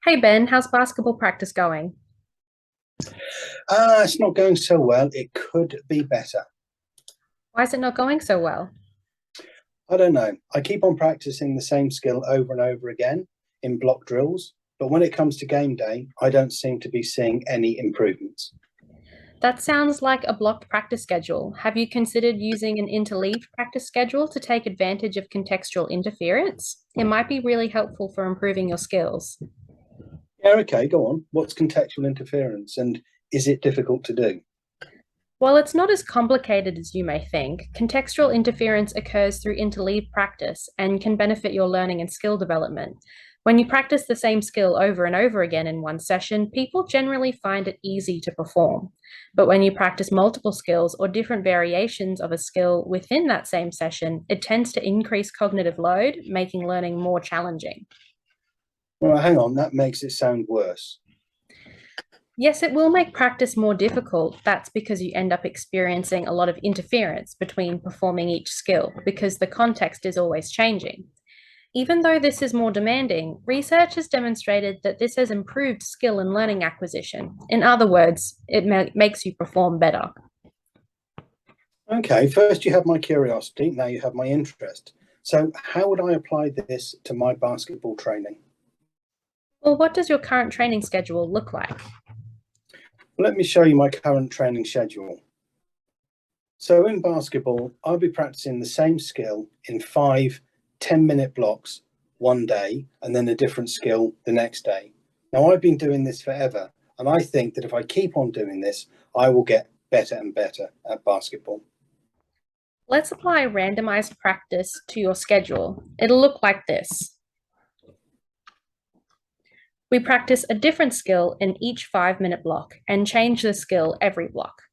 Hey Ben, how's basketball practice going? It's not going so well. It could be better. Why is it not going so well? I don't know. I keep on practicing the same skill over and over again in block drills, but when it comes to game day, I don't seem to be seeing any improvements. That sounds like a blocked practice schedule. Have you considered using an interleaved practice schedule to take advantage of contextual interference? It might be really helpful for improving your skills. Yeah, okay, go on. What's contextual interference and is it difficult to do? While it's not as complicated as you may think, contextual interference occurs through interleaved practice and can benefit your learning and skill development. When you practice the same skill over and over again in one session, people generally find it easy to perform. But when you practice multiple skills or different variations of a skill within that same session, it tends to increase cognitive load, making learning more challenging. Well, hang on, that makes it sound worse. Yes, it will make practice more difficult. That's because you end up experiencing a lot of interference between performing each skill because the context is always changing. Even though this is more demanding, research has demonstrated that this has improved skill and learning acquisition. In other words, it makes you perform better. Okay, first you have my curiosity, now you have my interest. So, how would I apply this to my basketball training? Well, what does your current training schedule look like? Let me show you my current training schedule. So in basketball, I'll be practicing the same skill in 5 10-minute blocks one day and then a different skill the next day. Now, I've been doing this forever, and I think that if I keep on doing this, I will get better and better at basketball. Let's apply randomized practice to your schedule. It'll look like this. We practice a different skill in each 5 minute block and change the skill every block.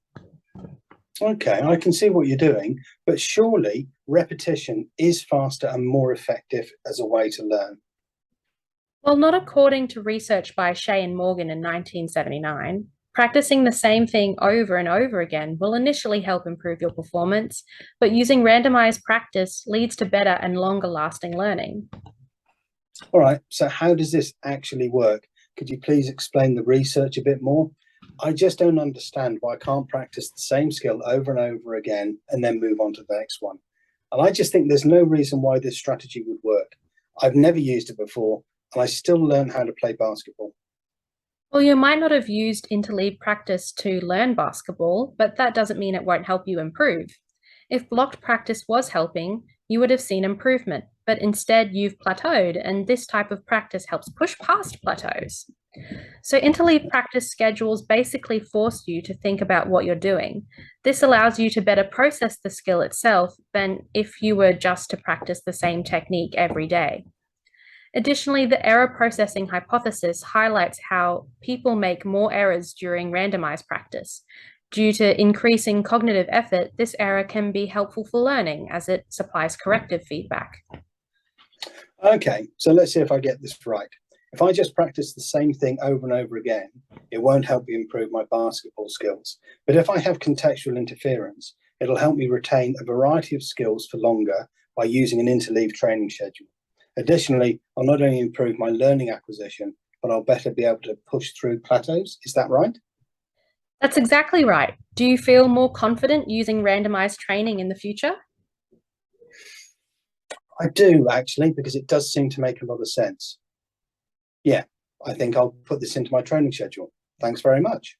Okay, I can see what you're doing, but surely repetition is faster and more effective as a way to learn. Well, not according to research by Shea and Morgan in 1979. Practicing the same thing over and over again will initially help improve your performance, but using randomized practice leads to better and longer lasting learning. All right, so how does this actually work? Could you please explain the research a bit more? I just don't understand why I can't practice the same skill over and over again and then move on to the next one. And I just think there's no reason why this strategy would work. I've never used it before, and I still learn how to play basketball. Well, you might not have used interleave practice to learn basketball, but that doesn't mean it won't help you improve. If blocked practice was helping, you would have seen improvement, but instead you've plateaued, and this type of practice helps push past plateaus. So, interleave practice schedules basically force you to think about what you're doing. This allows you to better process the skill itself than if you were just to practice the same technique every day. Additionally, the error processing hypothesis highlights how people make more errors during randomized practice. Due to increasing cognitive effort, this error can be helpful for learning as it supplies corrective feedback. Okay, so let's see if I get this right. If I just practice the same thing over and over again, it won't help me improve my basketball skills. But if I have contextual interference, it'll help me retain a variety of skills for longer by using an interleave training schedule. Additionally, I'll not only improve my learning acquisition, but I'll better be able to push through plateaus. Is that right? That's exactly right. Do you feel more confident using randomized training in the future? I do actually, because it does seem to make a lot of sense. Yeah, I think I'll put this into my training schedule. Thanks very much.